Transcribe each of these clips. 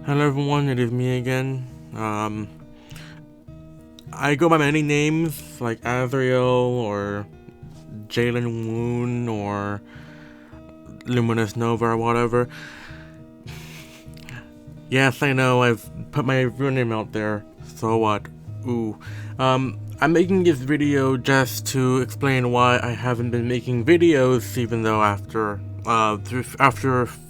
Hello everyone, it is me again. I go by many names, like Azrael, or Jalen Woon, or Luminous Nova, or whatever. Yes, I know, I've put my real name out there, so what? Ooh. I'm making this video just to explain why I haven't been making videos, even though after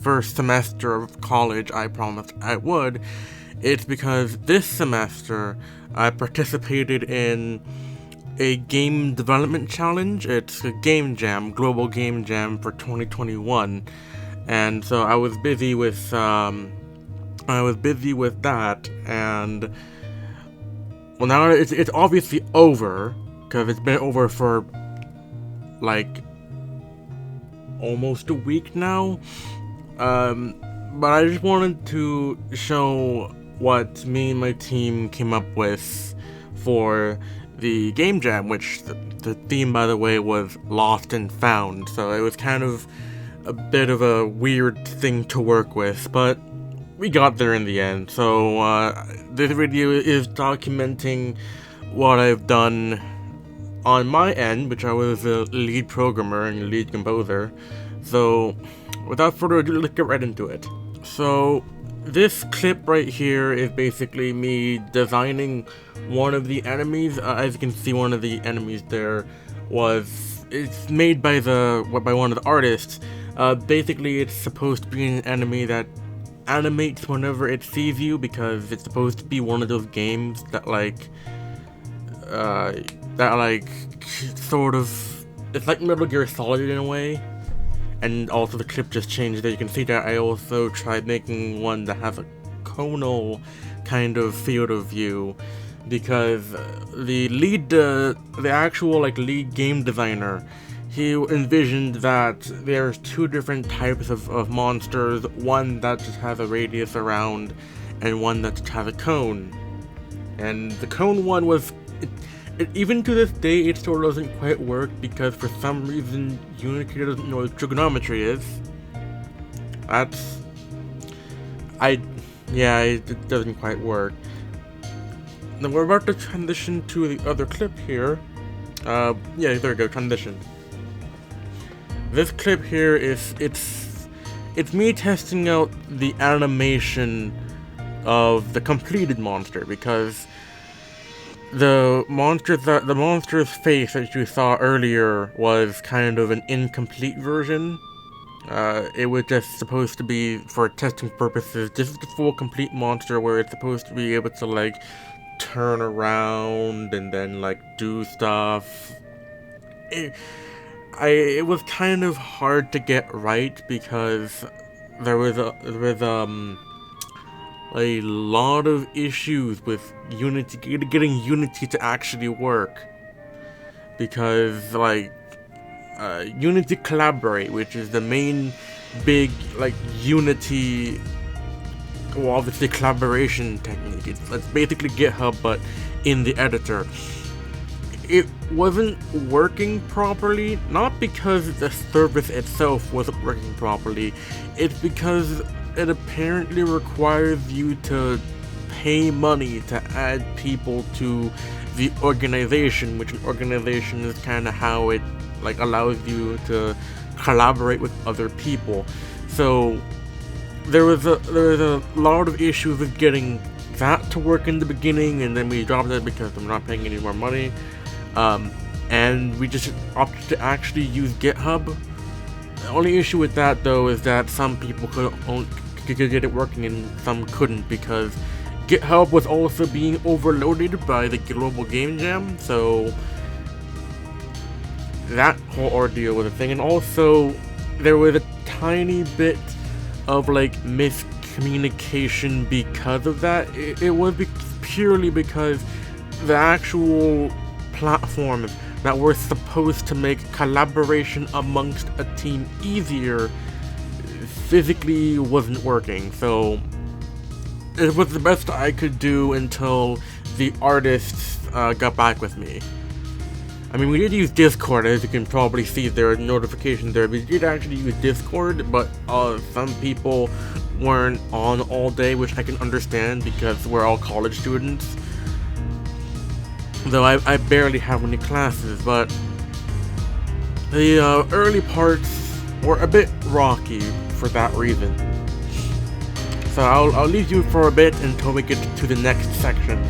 first semester of college I promised I would. It's because this semester I participated in a game development challenge. It's a game jam, global game jam for 2021, and so I was busy with that, and well, now it's obviously over because it's been over for like almost a week now. But I just wanted to show what me and my team came up with for the game jam, which the theme, by the way, was Lost and Found, so it was kind of a bit of a weird thing to work with, but we got there in the end. So this video is documenting what I've done on my end, which I was a lead programmer and lead composer. So without further ado, let's get right into it. So this clip right here is basically me designing one of the enemies. As you can see, one of the enemies there it's made by one of the artists. Basically, it's supposed to be an enemy that animates whenever it sees you, because it's supposed to be one of those games that sort of, it's like Metal Gear Solid in a way. And also the clip just changed there. You can see that I also tried making one that has a conal kind of field of view, because the actual lead game designer, he envisioned that there's two different types of monsters, one that just has a radius around and one that just has a cone. And the cone one was, even to this day, it still doesn't quite work, because for some reason Unity doesn't know what trigonometry is. It doesn't quite work. Now we're about to transition to the other clip here. There we go, transition. This clip here it's me testing out the animation of the completed monster, because the monster's face that you saw earlier was kind of an incomplete version. It was just supposed to be, for testing purposes, this is the full complete monster where it's supposed to be able to turn around and then do stuff. It was kind of hard to get right, because there was a lot of issues with Unity, getting Unity to actually work, because Unity Collaborate, which is the main big Unity, well, obviously collaboration technique. It's basically GitHub but in the editor. It wasn't working properly, not because the service itself wasn't working properly, it's because it apparently requires you to pay money to add people to the organization, which an organization is kind of how it allows you to collaborate with other people. So there was a lot of issues with getting that to work in the beginning, and then we dropped it because I'm not paying any more money. And we just opted to actually use GitHub. The only issue with that, though, is that some people could get it working and some couldn't, because GitHub was also being overloaded by the global game jam, so that whole ordeal was a thing. And also there was a tiny bit of miscommunication because of that. It was purely because the actual platform that were supposed to make collaboration amongst a team easier physically wasn't working. So it was the best I could do until the artists got back with me. I mean, we did use Discord, as you can probably see there are notifications there. We did actually use Discord, but some people weren't on all day, which I can understand because we're all college students. Though I barely have any classes, but the early parts were a bit rocky for that reason. So I'll leave you for a bit until we get to the next section.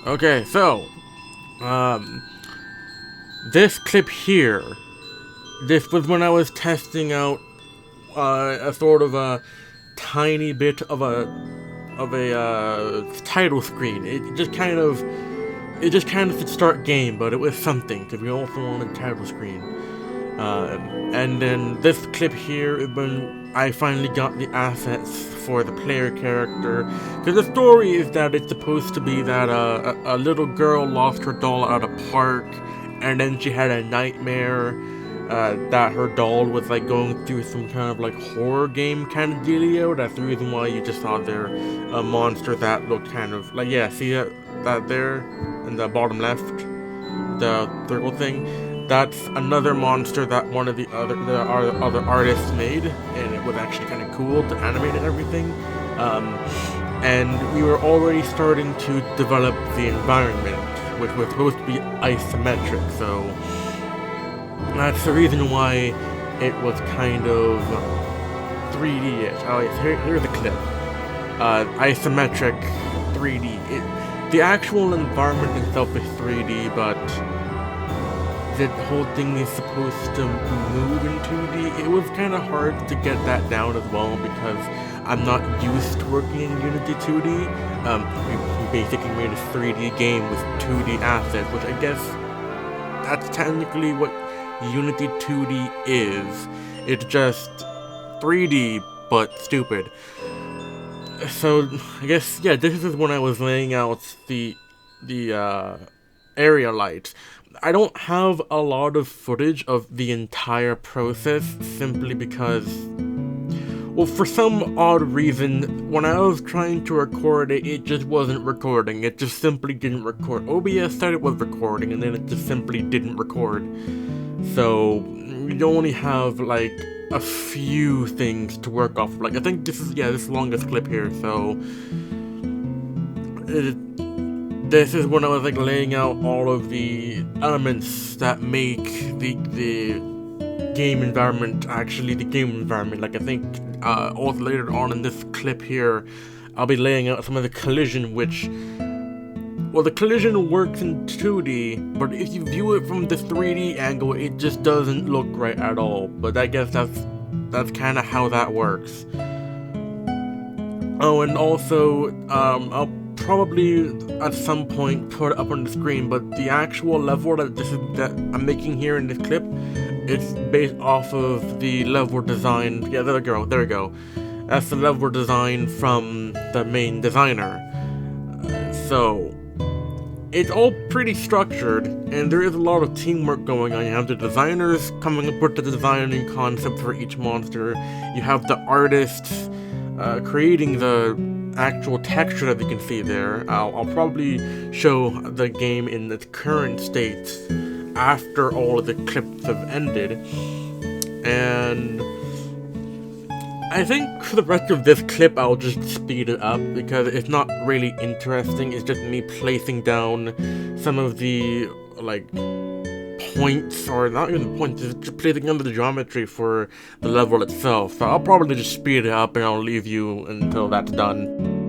Okay, so, this clip here, this was when I was testing out a sort of a tiny bit of a title screen. It just kind of could start game, but it was something because we also wanted a title screen. And then this clip here is when I finally got the assets for the player character. Because the story is that it's supposed to be that a little girl lost her doll at a park, and then she had a nightmare that her doll was like going through some kind of like horror game kind of dealio. That's the reason why you just saw there a monster that looked kind of like, yeah, see that there in the bottom left, the circle thing. That's another monster that one of the other artists made, and it was actually kind of cool to animate and everything. And we were already starting to develop the environment, which was supposed to be isometric, so that's the reason why it was kind of 3D-ish. Oh, yes, here's the clip. Isometric 3D. The actual environment itself is 3D, but the whole thing is supposed to move in 2D. It was kind of hard to get that down as well because I'm not used to working in Unity 2D. We basically made a 3D game with 2D assets, which I guess that's technically what Unity 2D is. It's just 3D, but stupid. So, I guess, yeah, this is when I was laying out the area lights. I don't have a lot of footage of the entire process simply because, well, for some odd reason, when I was trying to record it, it just wasn't recording. It just simply didn't record. OBS said it was recording, and then it just simply didn't record. So, you only have, like, a few things to work off. Like, I think this is, yeah, this is the longest clip here, so this is when I was like laying out all of the elements that make the game environment actually the game environment. Like I think also later on in this clip here, I'll be laying out some of the collision, which, well, the collision works in 2D, but if you view it from the 3D angle, it just doesn't look right at all. But I guess that's kind of how that works. Oh, and also, I'll probably at some point put it up on the screen, but the actual level that I'm making here in this clip, it's based off of the level design. Yeah, there we go. That's the level design from the main designer. So it's all pretty structured, and there is a lot of teamwork going on. You have the designers coming up with the designing concept for each monster. You have the artists creating the actual texture that you can see there. I'll probably show the game in its current state after all of the clips have ended. And I think for the rest of this clip I'll just speed it up because it's not really interesting. It's just me placing down some of the like points, or not even points, just placing under the geometry for the level itself. So I'll probably just speed it up and I'll leave you until that's done.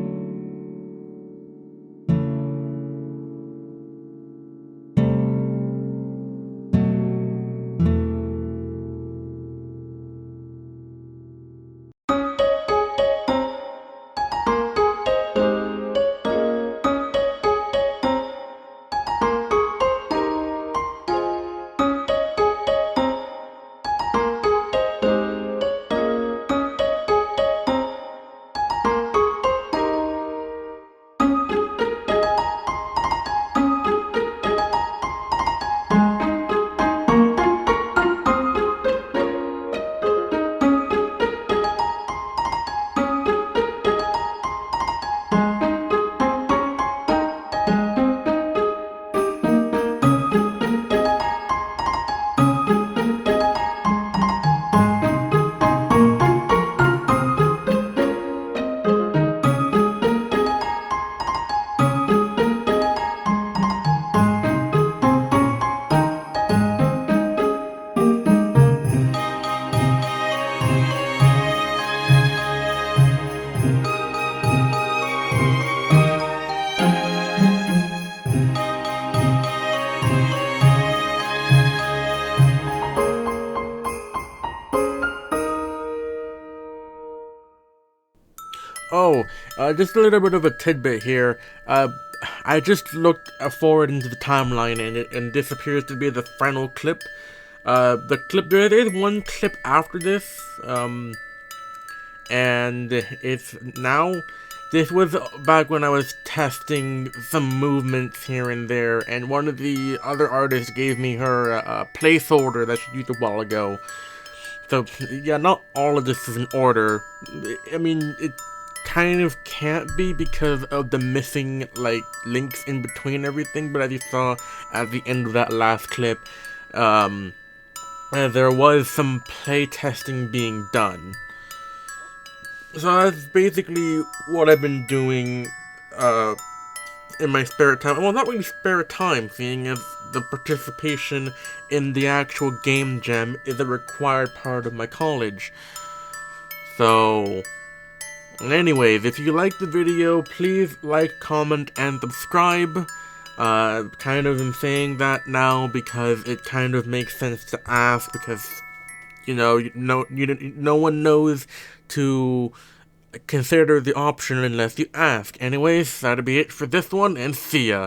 Just a little bit of a tidbit here. I just looked forward into the timeline, and this appears to be the final clip. There is one clip after this, and it's now. This was back when I was testing some movements here and there, and one of the other artists gave me her placeholder that she used a while ago. So, yeah, not all of this is in order. I mean, it kind of can't be because of the missing, like, links in between everything, but as you saw at the end of that last clip, there was some playtesting being done. So that's basically what I've been doing, in my spare time. Well, not really spare time, seeing as the participation in the actual game jam is a required part of my college. So, anyways, if you liked the video, please like, comment, and subscribe. Kind of am saying that now because it kind of makes sense to ask, because, no one knows to consider the option unless you ask. Anyways, that'll be it for this one, and see ya.